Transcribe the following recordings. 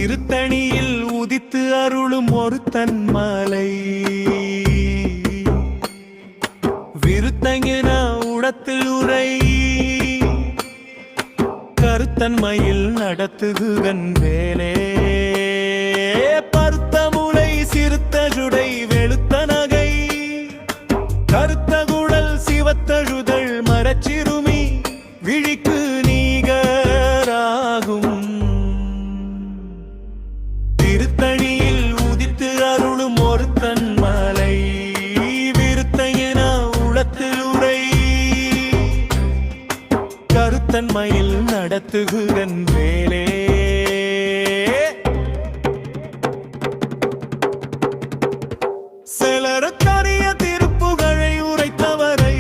திருத்தணியில் உதித்து அருளும் ஒரு தன்மலை விருத்தங்கின உடத்தில் உரை கருத்தன்மையில் நடத்துகுகன் வேலே பருத்த முளை சிறுத்த ஜுடை வெளுத்த நகை கருத்த குழல் சிவத்தழுதல் மரச்சிறுமி விழிக்கு நீகராகும் திருத்தணியில் உதித்து அருளும் ஒரு தன்மலை விருத்தங்கின உளத்தில் உரை கருத்தன்மையில் நடத்துகுகன் வேலே சிலருக்கரிய திருப்புகழை உரைத்தவரை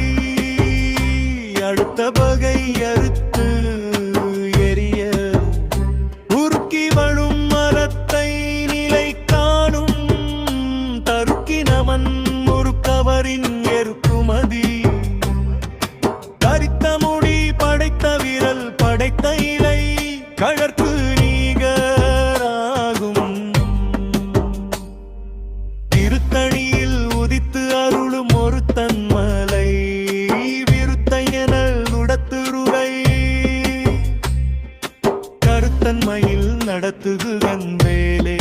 அடுத்த பகை அறுத்து எரிய உருக்கி வழும் மரத்தை நிலை காணும் தருக்கி நமன் முறுக்கவரின் எருக்குமதி கரித்த முடி படைத்த விரல் படைத்த இலை கழற்கு நீகராகும் திருத்தணியில் உதித்து அருளும் ஒரு தன்மலை விருத்தையன உடத்துருவை கருத்தன்மையில் நடத்துகுகன் வேலே